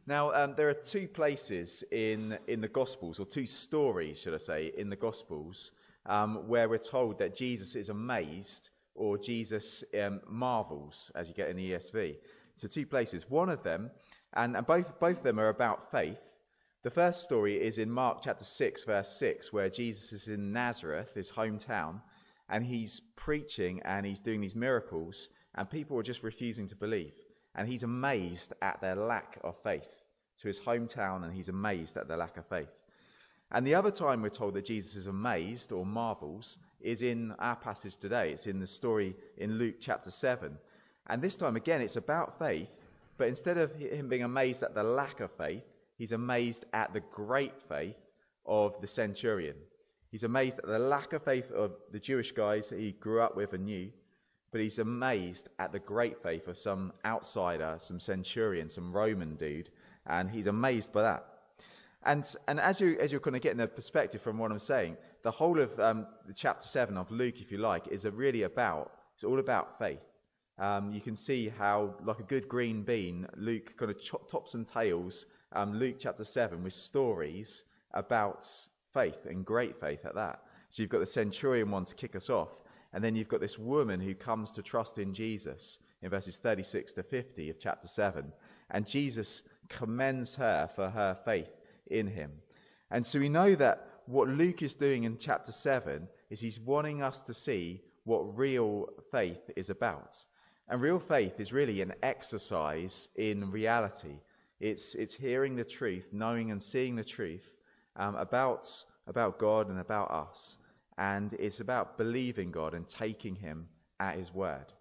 Now, there are two places in the Gospels, or two stories, should I say, in the Gospels, where we're told that Jesus is amazed or Jesus marvels, as you get in the ESV. So two places. One of them, and both of them are about faith. The first story is in Mark chapter 6, verse 6, where Jesus is in Nazareth, his hometown, and he's preaching and he's doing these miracles, and people are just refusing to believe. And he's amazed at their lack of faith. To his hometown, and he's amazed at their lack of faith. And the other time we're told that Jesus is amazed or marvels is in our passage today. It's in the story in Luke chapter 7. And this time, again, it's about faith, but instead of him being amazed at the lack of faith, he's amazed at the great faith of the centurion. He's amazed at the lack of faith of the Jewish guys that he grew up with and knew, but he's amazed at the great faith of some outsider, some centurion, some Roman dude, and he's amazed by that. And as you're kind of getting the perspective from what I'm saying, the whole of the chapter 7 of Luke, if you like, is it's all about faith. You can see how, like a good green bean, Luke kind of tops and tails Luke chapter 7 with stories about faith, and great faith at that. So you've got the centurion one to kick us off, and then you've got this woman who comes to trust in Jesus in verses 36 to 50 of chapter 7. And Jesus commends her for her faith in him. And so we know that what Luke is doing in chapter 7 is he's wanting us to see what real faith is about. And real faith is really an exercise in reality. It's hearing the truth, knowing and seeing the truth about God and about us. And it's about believing God and taking him at his word.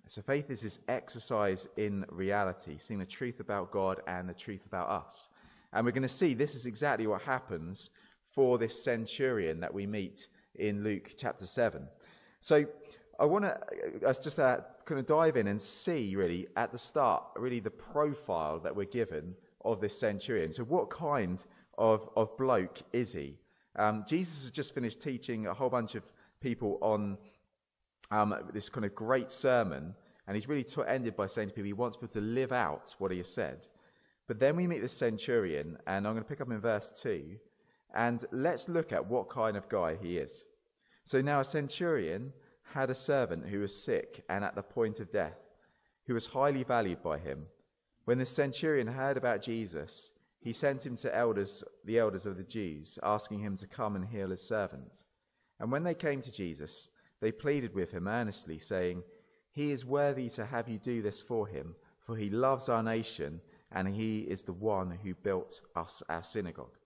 So faith is this exercise in reality, seeing the truth about God and the truth about us. And we're going to see this is exactly what happens for this centurion that we meet in Luke chapter 7. So I want us just kind of dive in and see really at the start, really the profile that we're given of this centurion. So what kind of bloke is he? Jesus has just finished teaching a whole bunch of people on this kind of great sermon, and he's really ended by saying to people he wants people to live out what he has said. But then we meet the centurion, and I'm going to pick up in verse 2, and let's look at what kind of guy he is. So now a centurion had a servant who was sick and at the point of death, who was highly valued by him. When the centurion heard about Jesus, he sent him to the elders of the Jews, asking him to come and heal his servant. And when they came to Jesus, they pleaded with him earnestly, saying, "He is worthy to have you do this for him, for he loves our nation, and he is the one who built us our synagogue."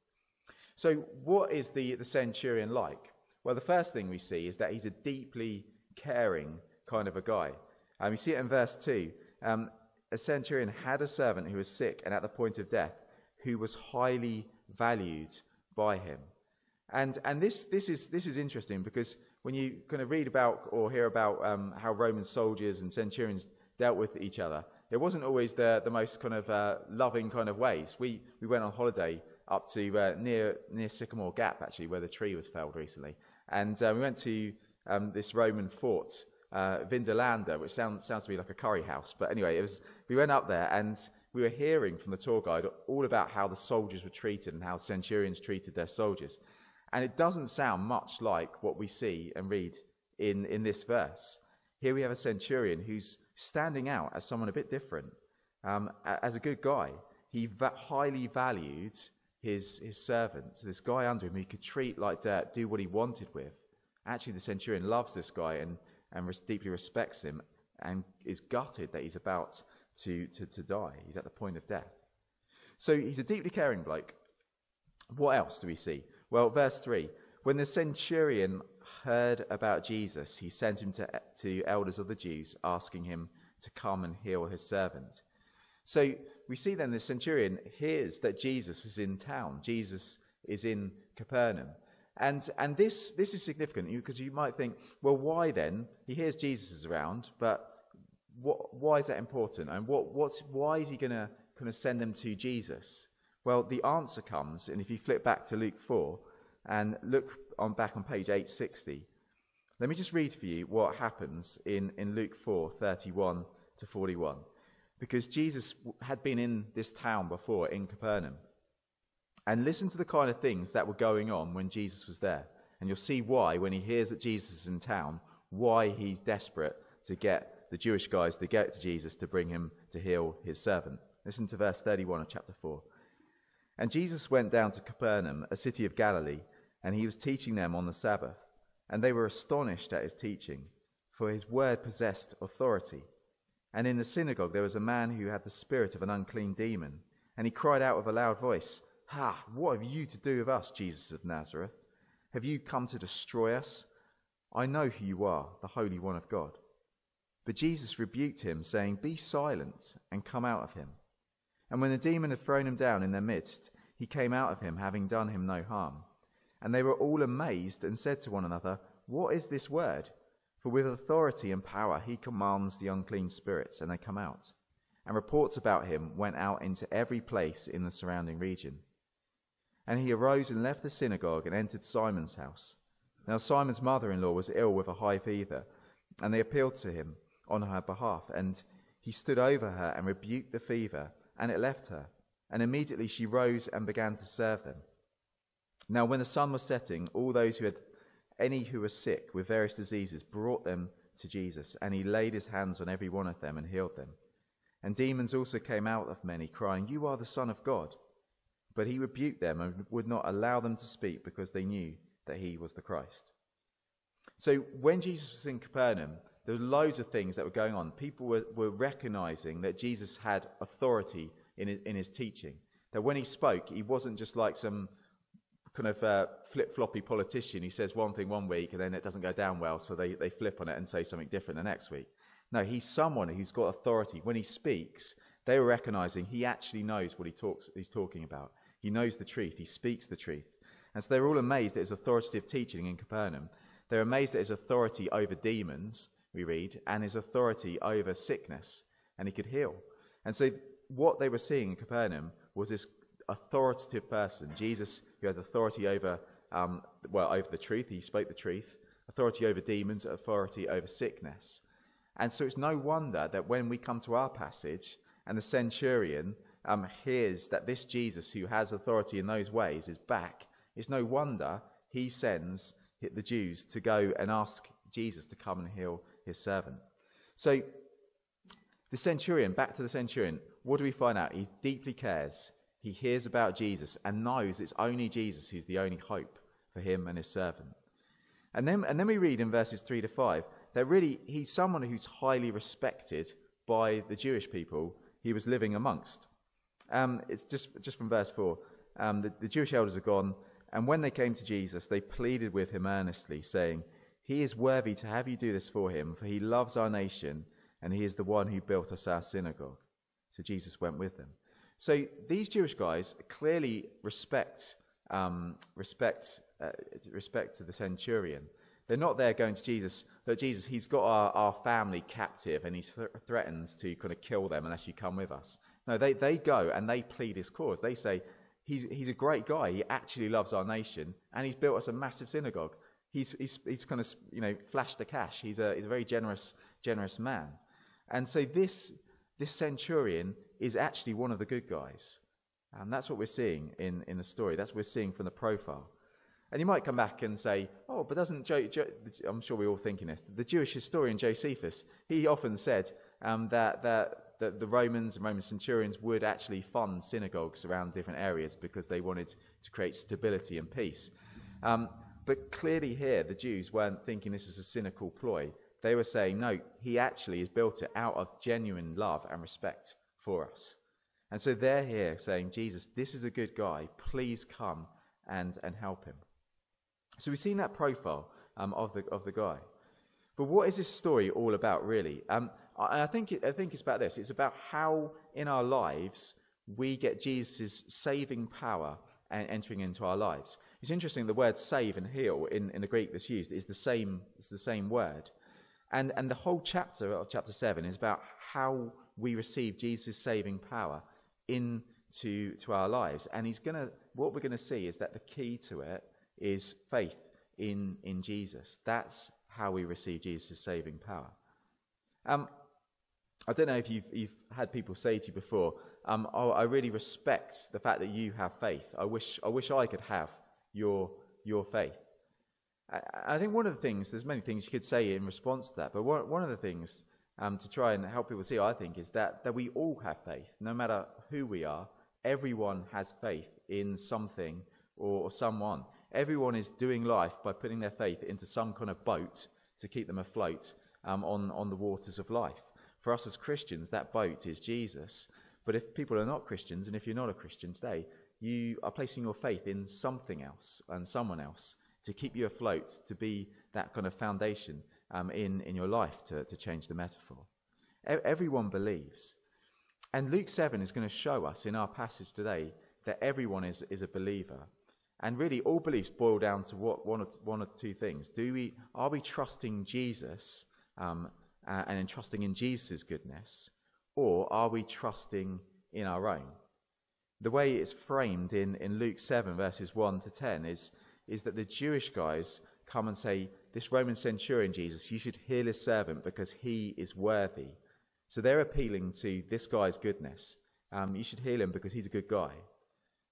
So what is the centurion like? Well, the first thing we see is that he's a deeply caring kind of a guy. We see it in verse 2. A centurion had a servant who was sick and at the point of death, who was highly valued by him. And this is interesting, because when you kind of read about or hear about how Roman soldiers and centurions dealt with each other, it wasn't always the most kind of loving kind of ways. We went on holiday up to near Sycamore Gap, actually, where the tree was felled recently. And we went to this Roman fort, Vindolanda, which sounds to me like a curry house. But anyway, we went up there, and we were hearing from the tour guide all about how the soldiers were treated and how centurions treated their soldiers. And it doesn't sound much like what we see and read in this verse. Here we have a centurion who's standing out as someone a bit different, as a good guy. He highly valued his servant, so this guy under him he could treat like dirt, do what he wanted with. Actually, the centurion loves this guy and deeply respects him, and is gutted that he's about to die. He's at the point of death. So he's a deeply caring bloke. What else do we see? Well, verse 3, when the centurion heard about Jesus, he sent him to elders of the Jews, asking him to come and heal his servant. So we see then the centurion hears that Jesus is in town. Jesus is in Capernaum. And this is significant, because you might think, well, why then? He hears Jesus is around, but why is that important? And why is he going to kind of send them to Jesus? Well, the answer comes, and if you flip back to Luke 4 and look back on page 860, let me just read for you what happens in Luke 4, 31 to 41. because Jesus had been in this town before, in Capernaum. And listen to the kind of things that were going on when Jesus was there. And you'll see why, when he hears that Jesus is in town, why he's desperate to get the Jewish guys to get to Jesus to bring him to heal his servant. Listen to verse 31 of chapter 4. And Jesus went down to Capernaum, a city of Galilee, and he was teaching them on the Sabbath. And they were astonished at his teaching, for his word possessed authority. And in the synagogue there was a man who had the spirit of an unclean demon. And he cried out with a loud voice, "Ha! What have you to do with us, Jesus of Nazareth? Have you come to destroy us? I know who you are, the Holy One of God." But Jesus rebuked him, saying, "Be silent, and come out of him." And when the demon had thrown him down in their midst, he came out of him, having done him no harm. And they were all amazed, and said to one another, "What is this word? For with authority and power he commands the unclean spirits, and they come out." And reports about him went out into every place in the surrounding region. And he arose and left the synagogue and entered Simon's house. Now Simon's mother-in-law was ill with a high fever, and they appealed to him on her behalf. And he stood over her and rebuked the fever, and it left her. And immediately she rose and began to serve them. Now when the sun was setting, all those who were sick with various diseases brought them to Jesus, and he laid his hands on every one of them and healed them. And demons also came out of many, crying, "You are the Son of God." But he rebuked them and would not allow them to speak, because they knew that he was the Christ. So when Jesus was in Capernaum, there were loads of things that were going on. People were recognizing that Jesus had authority in his teaching. That when he spoke, he wasn't just like some kind of flip-floppy politician who says one thing one week and then it doesn't go down well, so they flip on it and say something different the next week. No, he's someone who's got authority. When he speaks, they were recognizing he actually knows what he's talking about. He knows the truth. He speaks the truth. And so they were all amazed at his authoritative teaching in Capernaum. They're amazed at his authority over demons, we read, and his authority over sickness, and he could heal. And so what they were seeing in Capernaum was this authoritative person, Jesus, who had authority over the truth. He spoke the truth. Authority over demons, authority over sickness. And so it's no wonder that when we come to our passage and the centurion hears that this Jesus, who has authority in those ways, is back, it's no wonder he sends the Jews to go and ask Jesus to come and heal his servant. So the centurion, back to the centurion, what do we find out? He deeply cares. He hears about Jesus and knows it's only Jesus who's the only hope for him and his servant. And then we read in verses 3 to 5 that really he's someone who's highly respected by the Jewish people he was living amongst. It's just from verse 4. The Jewish elders are gone, and when they came to Jesus, they pleaded with him earnestly, saying, "He is worthy to have you do this for him, for he loves our nation, and he is the one who built us our synagogue." So Jesus went with them. So these Jewish guys clearly respect to the centurion. They're not there going to Jesus, "Look, Jesus, he's got our family captive, and he threatens to kind of kill them unless you come with us." No, they go and they plead his cause. They say, he's a great guy. He actually loves our nation, and he's built us a massive synagogue. He's kind of flashed the cash. He's a very generous man. And so this centurion is actually one of the good guys. And that's what we're seeing in the story. That's what we're seeing from the profile. And you might come back and say, "Oh, but doesn't I'm sure we're all thinking this, the Jewish historian Josephus, he often said that the Romans and Roman centurions would actually fund synagogues around different areas because they wanted to create stability and peace." But clearly here, the Jews weren't thinking this is a cynical ploy. They were saying, no, he actually has built it out of genuine love and respect for us. And so they're here saying, "Jesus, this is a good guy. Please come and help him." So we've seen that profile of the guy. But what is this story all about, really? I think it's about this. It's about how in our lives we get Jesus' saving power and entering into our lives. It's interesting, the word save and heal in the Greek that's used is the same word. And the whole chapter of chapter 7 is about how we receive Jesus' saving power into our lives. And what we're going to see is that the key to it is faith in Jesus. That's how we receive Jesus' saving power. I don't know if you've had people say to you before, I really respect the fact that you have faith. I wish I could have your faith. I think one of the things, there's many things you could say in response to that, but one of the things to try and help people see, I think, is that we all have faith. No matter who we are, everyone has faith in something or someone. Everyone is doing life by putting their faith into some kind of boat to keep them afloat on the waters of life. For us as Christians, that boat is Jesus. But if people are not Christians, and if you're not a Christian today, you are placing your faith in something else and someone else to keep you afloat, to be that kind of foundation in your life, to change the metaphor. Everyone believes. And Luke 7 is going to show us in our passage today that everyone is a believer. And really all beliefs boil down to one or two things. Are we trusting Jesus and trusting in Jesus' goodness, or are we trusting in our own? The way it's framed in Luke 7 verses 1 to 10 is that the Jewish guys come and say, this Roman centurion Jesus, you should heal his servant because he is worthy. So they're appealing to this guy's goodness. You should heal him because he's a good guy.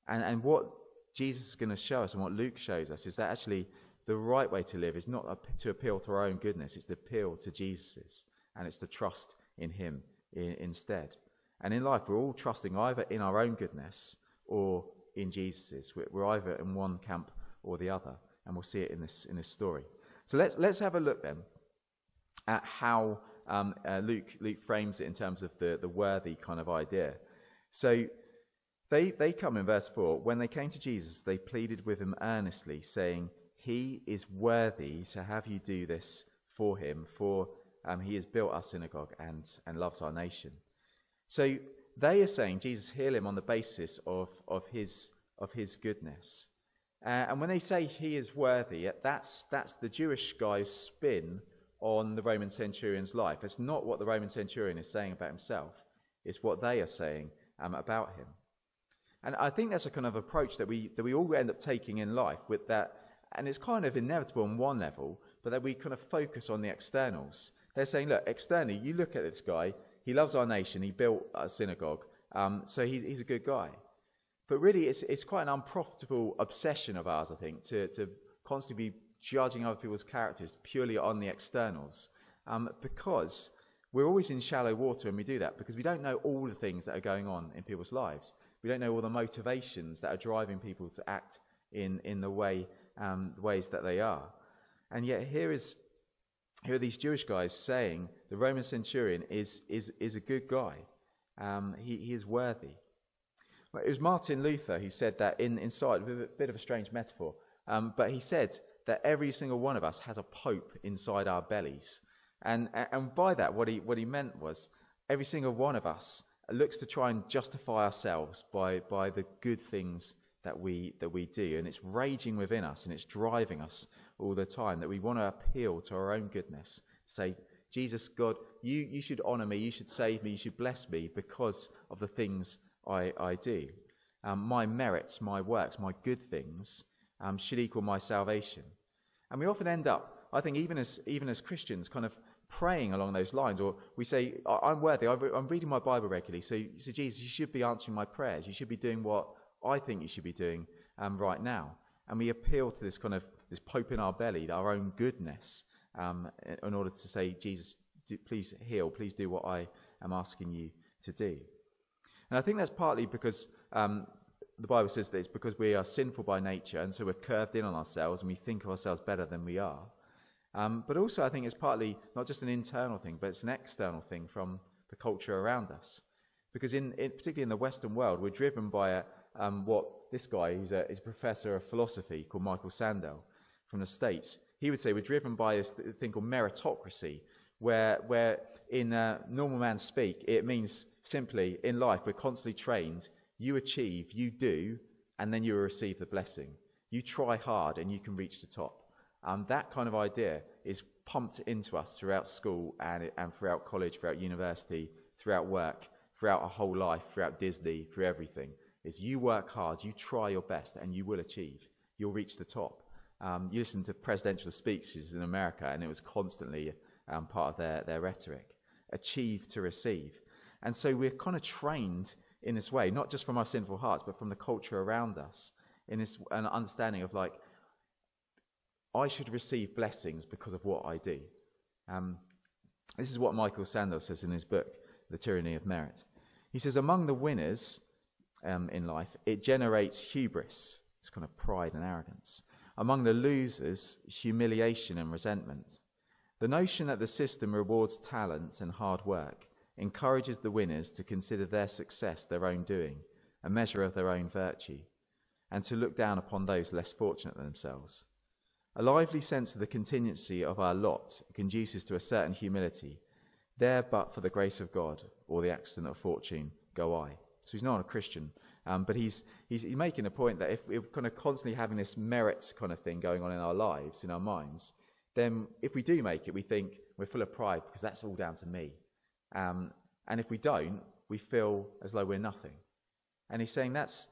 And what Jesus is going to show us and what Luke shows us is that actually the right way to live is not to appeal to our own goodness, it's to appeal to Jesus's, and it's to trust in him instead. And in life, we're all trusting either in our own goodness or in Jesus's. We're either in one camp or the other, and we'll see it in this story. So let's have a look then at how Luke frames it in terms of the worthy kind of idea. So they come in verse 4. When they came to Jesus, they pleaded with him earnestly, saying, he is worthy to have you do this for him, for he has built our synagogue and loves our nation. So they are saying, Jesus, heal him on the basis of his goodness. And when they say he is worthy, that's the Jewish guy's spin on the Roman centurion's life. It's not what the Roman centurion is saying about himself. It's what they are saying about him. And I think that's a kind of approach that we all end up taking in life with that. And it's kind of inevitable on one level, but that we kind of focus on the externals. They're saying, look, externally, you look at this guy, he loves our nation, he built a synagogue, so he's a good guy. But really, it's quite an unprofitable obsession of ours, I think, to constantly be judging other people's characters purely on the externals, because we're always in shallow water when we do that, because we don't know all the things that are going on in people's lives. We don't know all the motivations that are driving people to act in the ways that they are. And yet here are these Jewish guys saying the Roman centurion is a good guy. He is worthy. Well, it was Martin Luther who said that inside, with a bit of a strange metaphor, but he said that every single one of us has a pope inside our bellies. And by that, what he meant was every single one of us looks to try and justify ourselves by the good things that we do, and it's raging within us and it's driving us all the time, that we want to appeal to our own goodness, say, Jesus, God, you should honour me, you should save me, you should bless me because of the things I do. My merits, my works, my good things should equal my salvation. And we often end up, I think, even as Christians, kind of praying along those lines, or we say, I'm worthy, I'm reading my Bible regularly, so Jesus, you should be answering my prayers, you should be doing what I think you should be doing right now. And we appeal to this kind of this pope in our belly, our own goodness, in order to say, Jesus, please heal, please do what I am asking you to do. And I think that's partly because the Bible says that it's because we are sinful by nature, and so we're curved in on ourselves and we think of ourselves better than we are. But also I think it's partly not just an internal thing, but it's an external thing from the culture around us. Because particularly in the Western world, we're driven by what this guy, who's a professor of philosophy called Michael Sandel from the States, he would say we're driven by this thing called meritocracy, where in normal man speak, it means simply in life we're constantly trained, you achieve, you do, and then you will receive the blessing. You try hard and you can reach the top. That kind of idea is pumped into us throughout school and throughout college, throughout university, throughout work, throughout our whole life, throughout Disney, through everything. Is you work hard, you try your best, and you will achieve. You'll reach the top. You listen to presidential speeches in America, and it was constantly part of their rhetoric. achieve to receive. And so we're kind of trained in this way, not just from our sinful hearts, but from the culture around us, in this an understanding of like, I should receive blessings because of what I do. This is what Michael Sandel says in his book, The Tyranny of Merit. He says, among the winners in life, it generates hubris. It's kind of pride and arrogance. Among the losers, humiliation and resentment. The notion that the system rewards talent and hard work encourages the winners to consider their success their own doing, a measure of their own virtue, and to look down upon those less fortunate than themselves. A lively sense of the contingency of our lot conduces to a certain humility. There, but for the grace of God or the accident of fortune, go I. So he's not a Christian, but he's making a point that if we're kind of constantly having this merit kind of thing going on in our lives, in our minds, then if we do make it, we think we're full of pride because that's all down to me. And if we don't, we feel as though we're nothing. And he's saying that's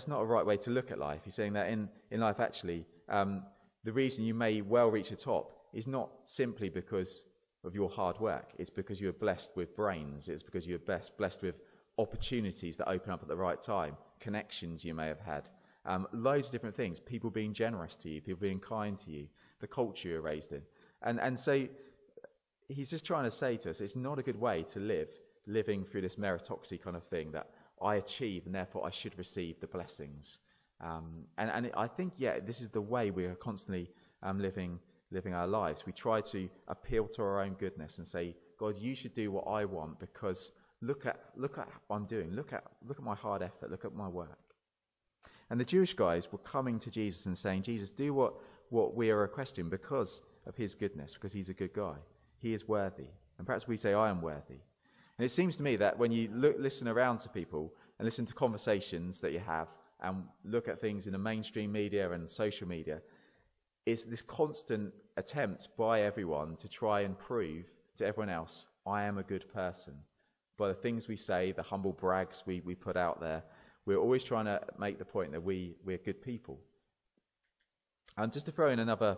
not a right way to look at life. He's saying that in life, actually, the reason you may well reach the top is not simply because of your hard work. It's because you're blessed with brains. It's because you're blessed with opportunities that open up at the right time, connections you may have had, loads of different things, people being generous to you, people being kind to you, the culture you're raised in. And so he's just trying to say to us, it's not a good way to living through this meritocracy kind of thing that I achieve and therefore I should receive the blessings. And I think, this is the way we are constantly living our lives. We try to appeal to our own goodness and say, God, you should do what I want because look at what I'm doing. Look at my hard effort. Look at my work. And the Jewish guys were coming to Jesus and saying, Jesus, do what we are requesting because of his goodness, because he's a good guy. He is worthy. And perhaps we say, I am worthy. And it seems to me that when you listen around to people and listen to conversations that you have and look at things in the mainstream media and social media, it's this constant attempt by everyone to try and prove to everyone else, I am a good person. By the things we say, the humble brags we put out there, we're always trying to make the point that we're good people. And just to throw in another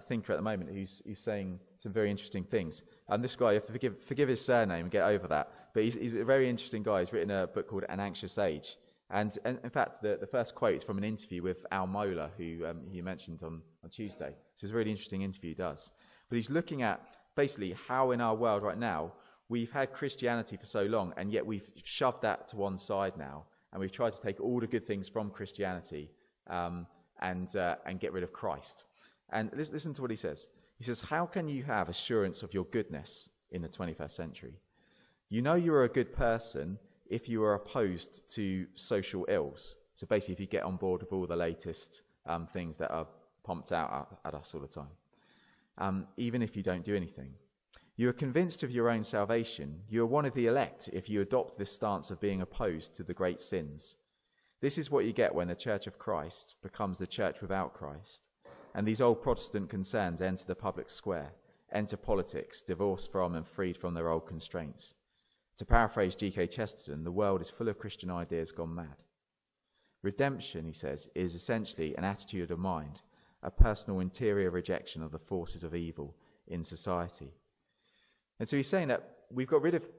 thinker at the moment who's saying some very interesting things. And this guy, you have to forgive his surname and get over that. But he's a very interesting guy. He's written a book called An Anxious Age. And in fact, the first quote is from an interview with Al Mohler, who he mentioned on Tuesday. So it's a really interesting interview he does. But he's looking at basically how in our world right now, we've had Christianity for so long, and yet we've shoved that to one side now. And we've tried to take all the good things from Christianity and get rid of Christ. And listen to what he says. He says, how can you have assurance of your goodness in the 21st century? You know you're a good person if you are opposed to social ills. So basically, if you get on board with all the latest things that are pumped out at us all the time, even if you don't do anything. You are convinced of your own salvation. You are one of the elect if you adopt this stance of being opposed to the great sins. This is what you get when the Church of Christ becomes the church without Christ, and these old Protestant concerns enter the public square, enter politics, divorced from and freed from their old constraints. To paraphrase G.K. Chesterton, the world is full of Christian ideas gone mad. Redemption, he says, is essentially an attitude of mind, a personal interior rejection of the forces of evil in society. And so he's saying that we've got rid of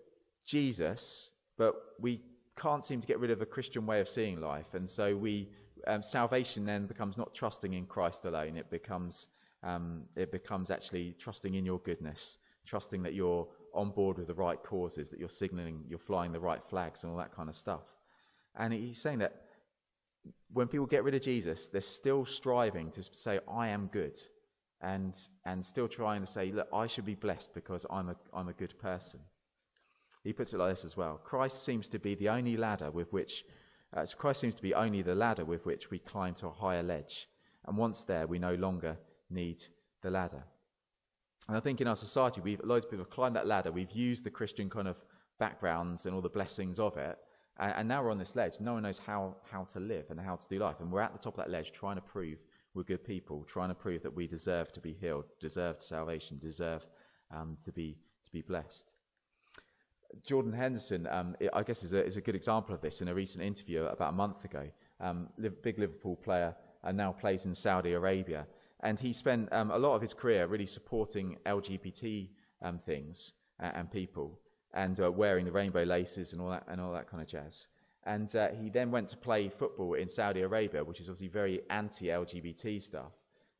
Jesus, but we can't seem to get rid of a Christian way of seeing life. And so salvation then becomes not trusting in Christ alone. It becomes actually trusting in your goodness, trusting that you're on board with the right causes, that you're signaling, you're flying the right flags and all that kind of stuff. And he's saying that when people get rid of Jesus, they're still striving to say, I am good. And still trying to say, look, I should be blessed because I'm a good person. He puts it like this as well. Christ seems to be the only ladder with which we climb to a higher ledge. And once there, we no longer need the ladder. And I think in our society, loads of people have climbed that ladder. We've used the Christian kind of backgrounds and all the blessings of it. And now we're on this ledge. No one knows how to live and how to do life. And we're at the top of that ledge trying to prove we're good people, trying to prove that we deserve to be healed, deserve salvation, deserve to be blessed. Jordan Henderson, I guess, is a good example of this in a recent interview about a month ago. Big Liverpool player and now plays in Saudi Arabia. And he spent a lot of his career really supporting LGBT things and people, and wearing the rainbow laces and all that kind of jazz. And he then went to play football in Saudi Arabia, which is obviously very anti-LGBT stuff.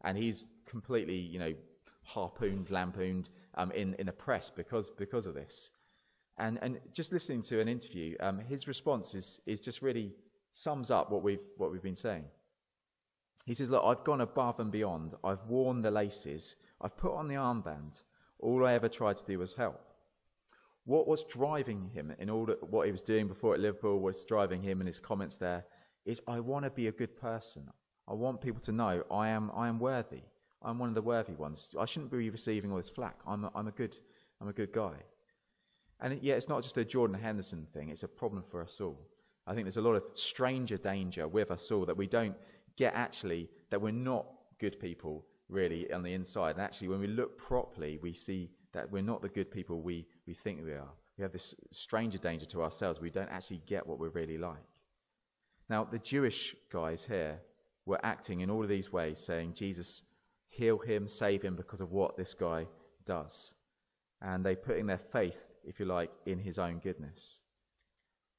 And he's completely, harpooned, lampooned in the press because of this. And just listening to an interview, his response is just really sums up what we've been saying. He says, look, I've gone above and beyond. I've worn the laces. I've put on the armband. All I ever tried to do was help. What was driving him in all what he was doing before at Liverpool, what's driving him in his comments there, is I want to be a good person. I want people to know I am worthy. I'm one of the worthy ones. I shouldn't be receiving all this flack. I'm a good guy. And it's not just a Jordan Henderson thing. It's a problem for us all. I think there's a lot of stranger danger with us all that we don't get actually that we're not good people really on the inside. And actually, when we look properly, we see that we're not the good people we think we are. We have this stranger danger to ourselves. We don't actually get what we're really like. Now, the Jewish guys here were acting in all of these ways, saying, Jesus, heal him, save him because of what this guy does. And they put in their faith, if you like, in his own goodness.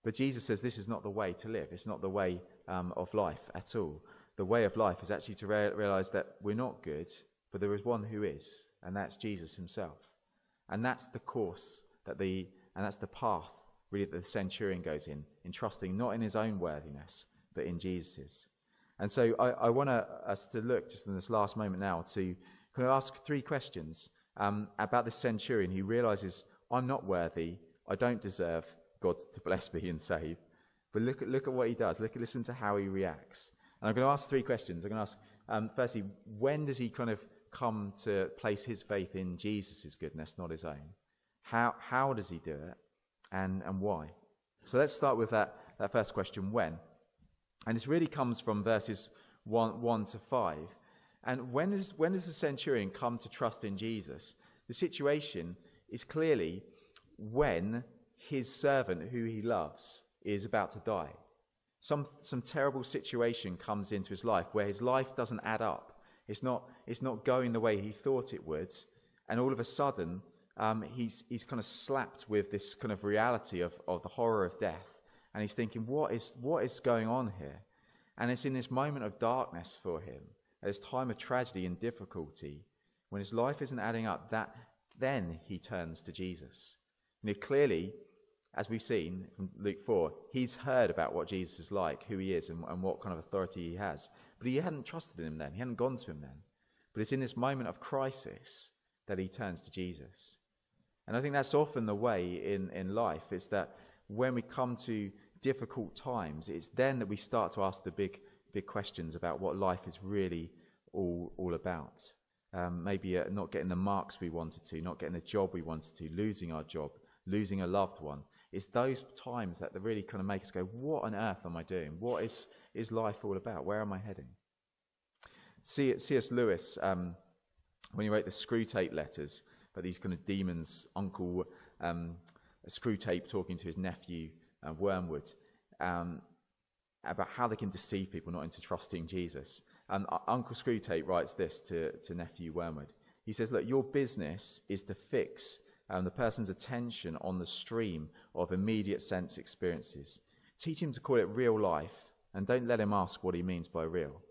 But Jesus says this is not the way to live. It's not the way of life at all. The way of life is actually to realize that we're not good, but there is one who is, and that's Jesus himself. And that's the course and that's the path really that the centurion goes in trusting not in his own worthiness, but in Jesus's. And so I want us to look just in this last moment now to kind of ask 3 questions about this centurion. He realizes I'm not worthy. I don't deserve God to bless me and save. But look at what he does. Listen to how he reacts. And I'm going to ask 3 questions. I'm going to ask, firstly, when does he kind of come to place his faith in Jesus' goodness, not his own? How does he do it? And why? So let's start with that first question, when? And this really comes from verses 1 to 5. And when does the centurion come to trust in Jesus? The situation is clearly when his servant, who he loves, is about to die. Some terrible situation comes into his life where his life doesn't add up. It's not going the way he thought it would, and all of a sudden he's kind of slapped with this kind of reality of the horror of death, and he's thinking, what is going on here? And it's in this moment of darkness for him, at this time of tragedy and difficulty, when his life isn't adding up, that then he turns to Jesus. Clearly, as we've seen from Luke 4, he's heard about what Jesus is like, who he is, and what kind of authority he has. But he hadn't trusted in him then. He hadn't gone to him then. But it's in this moment of crisis that he turns to Jesus. And I think that's often the way in life. It's that when we come to difficult times, it's then that we start to ask the big questions about what life is really all about. Maybe not getting the marks we wanted to, not getting the job we wanted to, losing our job, losing a loved one. It's those times that really kind of make us go, what on earth am I doing? What is life all about? Where am I heading? C.S. Lewis, when he wrote the Screw Tape letters, but these kind of demons, Uncle Screw Tape talking to his nephew, Wormwood, about how they can deceive people not into trusting Jesus. Uncle Screw Tape writes this to nephew Wormwood. He says, look, your business is to fix the person's attention on the stream of immediate sense experiences. Teach him to call it real life, and don't let him ask what he means by real.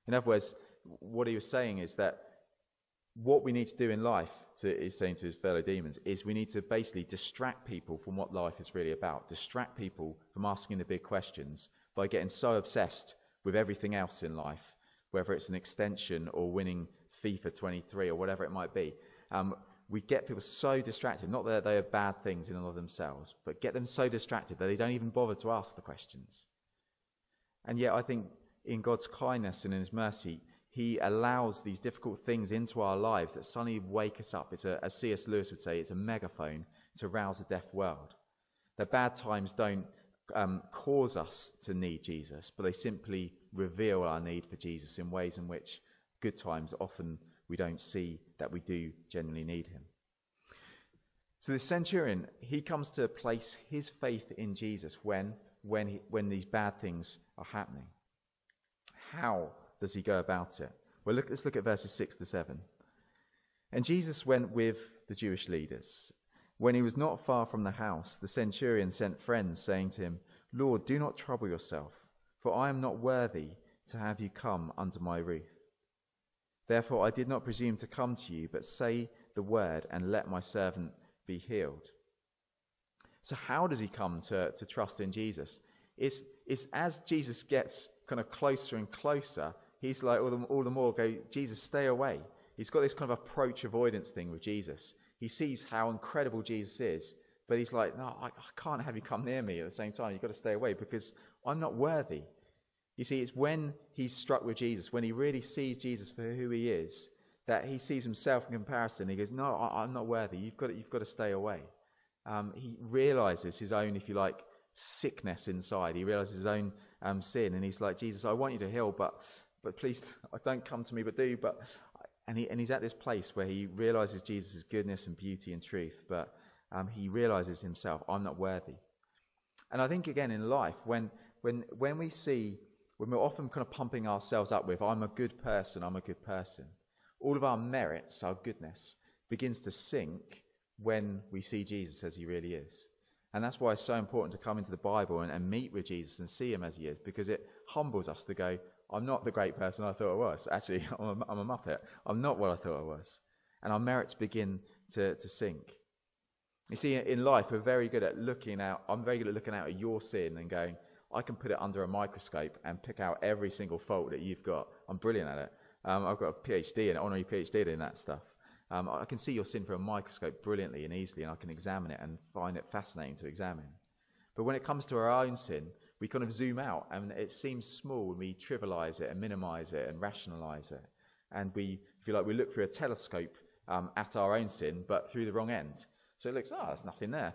In other words, what he was saying is that what we need to do in life, he's saying to his fellow demons, is we need to basically distract people from what life is really about. Distract people from asking the big questions by getting so obsessed with everything else in life, whether it's an extension or winning FIFA 23 or whatever it might be. We get people so distracted, not that they are bad things in and of themselves, but get them so distracted that they don't even bother to ask the questions. And yet I think in God's kindness and in his mercy, he allows these difficult things into our lives that suddenly wake us up. It's as C.S. Lewis would say, it's a megaphone to rouse a deaf world. The bad times don't cause us to need Jesus, but they simply reveal our need for Jesus in ways in which good times often we don't see that we do genuinely need him. So the centurion, he comes to place his faith in Jesus when these bad things are happening. How does he go about it? Well, let's look at verses 6 to 7. And Jesus went with the Jewish leaders, When he was not far from the house, the centurion sent friends, saying to him, "Lord, do not trouble yourself, for I am not worthy to have you come under my roof. Therefore I did not presume to come to you, but say the word, and let my servant be healed." So how does he come to trust in Jesus? It's as Jesus gets kind of closer and closer, he's like all the more go, "Jesus, stay away." He's got this kind of approach avoidance thing with Jesus. He sees how incredible Jesus is, but he's like, "No, I can't have you come near me." At the same time, you've got to stay away because I'm not worthy. You see, it's when he's struck with Jesus, when he really sees Jesus for who he is, that he sees himself in comparison. He goes, "No, I'm not worthy. You've got to stay away." He realizes his own, if you like, sickness inside. He realizes his own sin, and he's like, "Jesus, I want you to heal, but please don't come to me, but do." And he's at this place where he realizes Jesus' goodness and beauty and truth, but he realizes himself, "I'm not worthy." And I think again in life, when we're often kind of pumping ourselves up with, "I'm a good person, I'm a good person," all of our merits, our goodness, begins to sink when we see Jesus as he really is. And that's why it's so important to come into the Bible and meet with Jesus and see him as he is, because it humbles us to go, "I'm not the great person I thought I was. Actually, I'm a muppet. I'm not what I thought I was." And our merits begin to sink. You see, in life, I'm very good at looking out at your sin and going, "I can put it under a microscope and pick out every single fault that you've got. I'm brilliant at it. I've got a PhD, an honorary PhD in that stuff. I can see your sin through a microscope brilliantly and easily, and I can examine it and find it fascinating to examine." But when it comes to our own sin, we kind of zoom out, and it seems small, and we trivialize it and minimize it and rationalize it. And we, if you like, we look through a telescope at our own sin, but through the wrong end. So it looks, there's nothing there.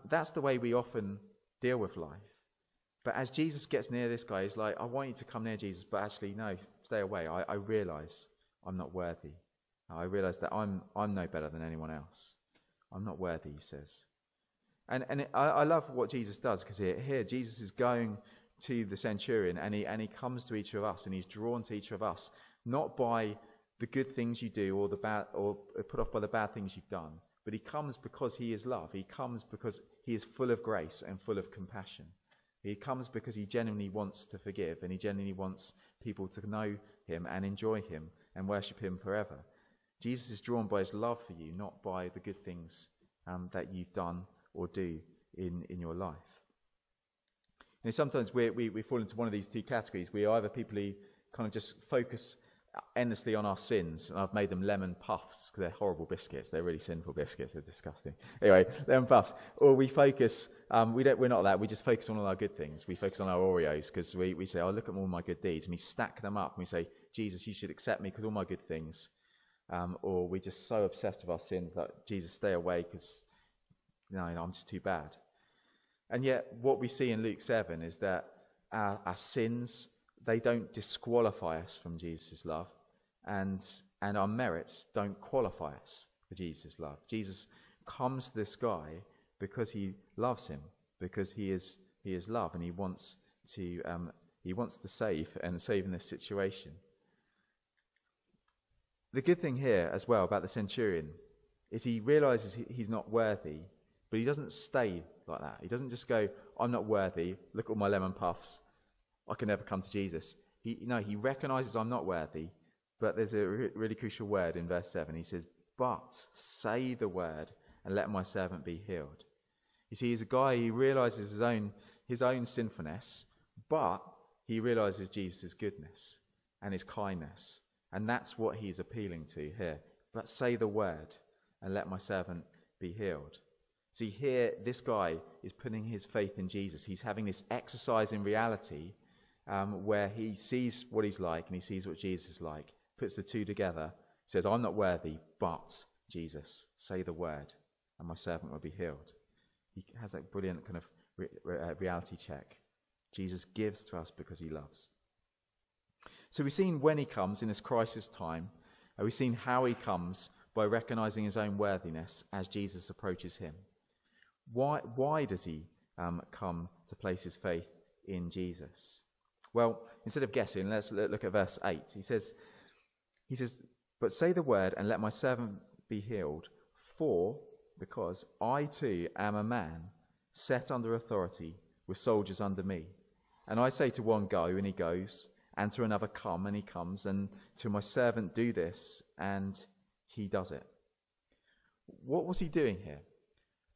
That's the way we often deal with life. But as Jesus gets near this guy, he's like, "I want you to come near, Jesus, but actually, no, stay away. I realize I'm not worthy. I realize that I'm no better than anyone else. I'm not worthy," he says. And I love what Jesus does, because here Jesus is going to the centurion, and he comes to each of us, and he's drawn to each of us, not by the good things you do or the bad, or put off by the bad things you've done, but he comes because he is love. He comes because he is full of grace and full of compassion. He comes because he genuinely wants to forgive, and he genuinely wants people to know him and enjoy him and worship him forever. Jesus is drawn by his love for you, not by the good things that you've done or do in your life. You know, sometimes we fall into one of these two categories. We are either people who kind of just focus endlessly on our sins, and I've made them lemon puffs because they're horrible biscuits. They're really sinful biscuits. They're disgusting. Anyway, lemon puffs. Or we focus. We're not that. We just focus on all our good things. We focus on our Oreos because we say, "Oh, look at all my good deeds," and we stack them up and we say, "Jesus, you should accept me because all my good things." Or we're just so obsessed with our sins that, "Jesus, stay away because I'm just too bad." And yet what we see in Luke 7 is that our sins, they don't disqualify us from Jesus' love, and our merits don't qualify us for Jesus' love. Jesus comes to this guy because he loves him, because he is love, and he wants to save in this situation. The good thing here as well about the centurion is he realizes he's not worthy, but he doesn't stay like that. He doesn't just go, "I'm not worthy, look at all my lemon puffs, I can never come to Jesus." He recognizes I'm not worthy, but there's a really crucial word in verse 7. He says, "But say the word and let my servant be healed." You see, he's a guy who realizes his own sinfulness, but he realizes Jesus' goodness and his kindness. And that's what he's appealing to here. "But say the word and let my servant be healed." See, here, this guy is putting his faith in Jesus. He's having this exercise in reality where he sees what he's like and he sees what Jesus is like, puts the two together, says, "I'm not worthy, but Jesus, say the word and my servant will be healed." He has that brilliant kind of reality check. Jesus gives to us because he loves. So we've seen when he comes in this crisis time, and we've seen how he comes by recognizing his own worthiness as Jesus approaches him. Why does he come to place his faith in Jesus? Well, instead of guessing, let's look at verse 8. He says, "But say the word and let my servant be healed, for because I too am a man set under authority with soldiers under me. And I say to one, go, and he goes, and to another, come, and he comes, and to my servant, do this, and he does it. What was he doing here?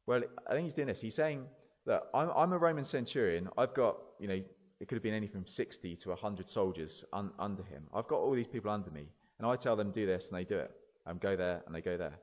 Well, I think he's doing this. He's saying that I'm a Roman centurion. I've got, it could have been anything from 60 to 100 soldiers under him. I've got all these people under me, and I tell them, do this, and they do it. Go there, and they go there.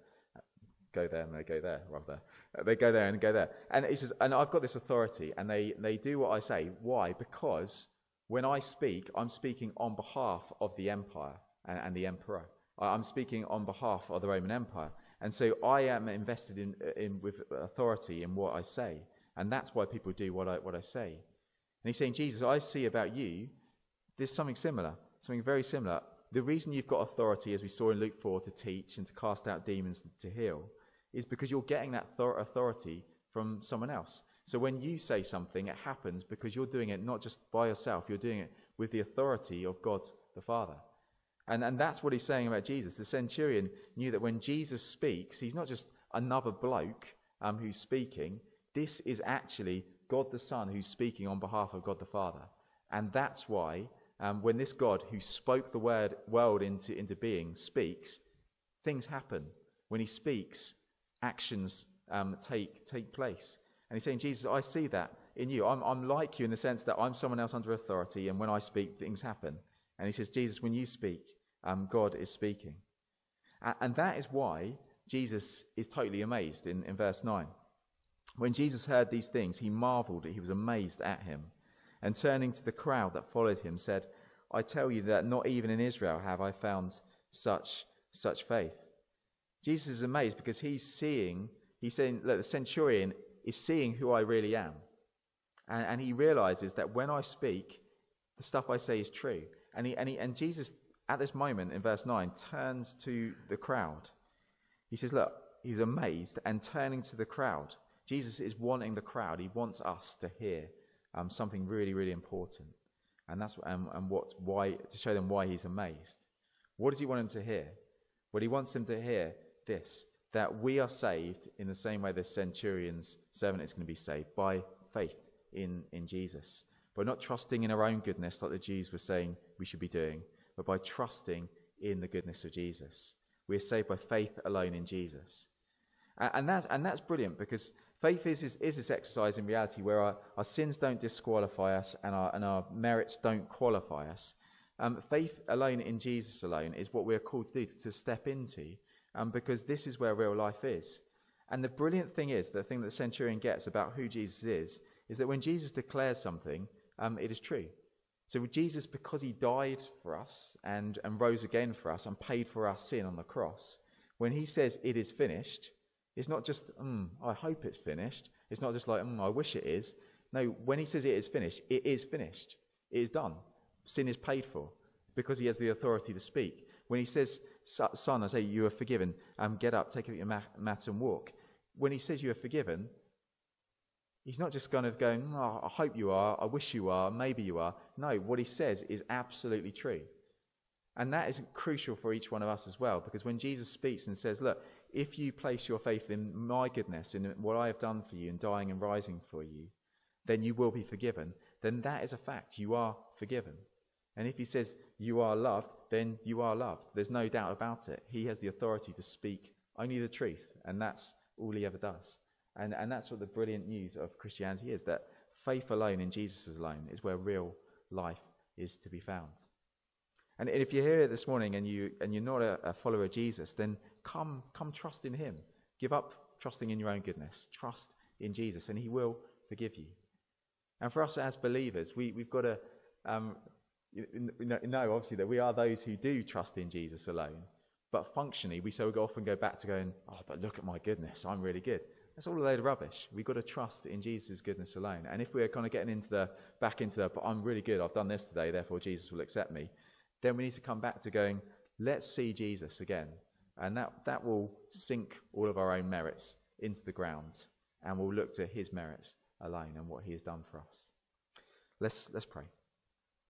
Go there, and they go there, rather. They go there and go there. And he says, and I've got this authority, and they do what I say. Why? Because when I speak, I'm speaking on behalf of the empire and the emperor. I'm speaking on behalf of the Roman Empire. And so I am invested in with authority in what I say. And that's why people do what I say. And he's saying, Jesus, I see about you, there's something similar, something very similar. The reason you've got authority, as we saw in Luke 4, to teach and to cast out demons, to heal, is because you're getting that authority from someone else. So when you say something, it happens because you're doing it not just by yourself, you're doing it with the authority of God the Father. And that's what he's saying about Jesus. The centurion knew that when Jesus speaks, he's not just another bloke who's speaking. This is actually God the Son who's speaking on behalf of God the Father. And that's why when this God who spoke the world into being speaks, things happen. When he speaks, actions take place. And he's saying, Jesus, I see that in you. I'm like you in the sense that I'm someone else under authority, and when I speak, things happen. And he says, Jesus, when you speak, God is speaking. And that is why Jesus is totally amazed in verse 9. When Jesus heard these things, he marveled, he was amazed at him. And turning to the crowd that followed him, said, I tell you that not even in Israel have I found such faith. Jesus is amazed because he's saying, look, the centurion is seeing who I really am. And he realizes that when I speak, the stuff I say is true. And Jesus, at this moment in verse 9, turns to the crowd. He says, look, he's amazed, and turning to the crowd. Jesus is wanting the crowd. He wants us to hear something really, really important. And that's why to show them why he's amazed. What does he want them to hear? Well, he wants them to hear this, that we are saved in the same way the centurion's servant is going to be saved, by faith in Jesus. By not trusting in our own goodness like the Jews were saying we should be doing, but by trusting in the goodness of Jesus. We are saved by faith alone in Jesus. And that's brilliant, because faith is this exercise in reality where our sins don't disqualify us and our merits don't qualify us. Faith alone in Jesus alone is what we're called to do, to step into, because this is where real life is. And the brilliant thing is, the thing that the centurion gets about who Jesus is that when Jesus declares something, it is true. So Jesus, because he died for us and rose again for us and paid for our sin on the cross, when he says it is finished, it's not just, I hope it's finished. It's not just like, I wish it is. No, when he says it is finished, it is finished. It is done. Sin is paid for because he has the authority to speak. When he says, son, I say, you are forgiven, get up, take up your mat and walk. When he says you are forgiven, he's not just kind of going, I hope you are, I wish you are, maybe you are. No, what he says is absolutely true. And that is crucial for each one of us as well, because when Jesus speaks and says, look, if you place your faith in my goodness, in what I have done for you, in dying and rising for you, then you will be forgiven. Then that is a fact. You are forgiven. And if he says you are loved, then you are loved. There's no doubt about it. He has the authority to speak only the truth, and that's all he ever does. And that's what the brilliant news of Christianity is, that faith alone in Jesus alone is where real life is to be found. And if you're here this morning and you're not a follower of Jesus, then come trust in him. Give up trusting in your own goodness. Trust in Jesus, and he will forgive you. And for us as believers, we've got to know, obviously, that we are those who do trust in Jesus alone. But functionally, we so often go back to going, but look at my goodness, I'm really good. That's all a load of rubbish. We've got to trust in Jesus' goodness alone. And if we're kind of getting back into the, but I'm really good, I've done this today, therefore Jesus will accept me, then we need to come back to going, let's see Jesus again. And that will sink all of our own merits into the ground, and we'll look to his merits alone and what he has done for us. Let's pray.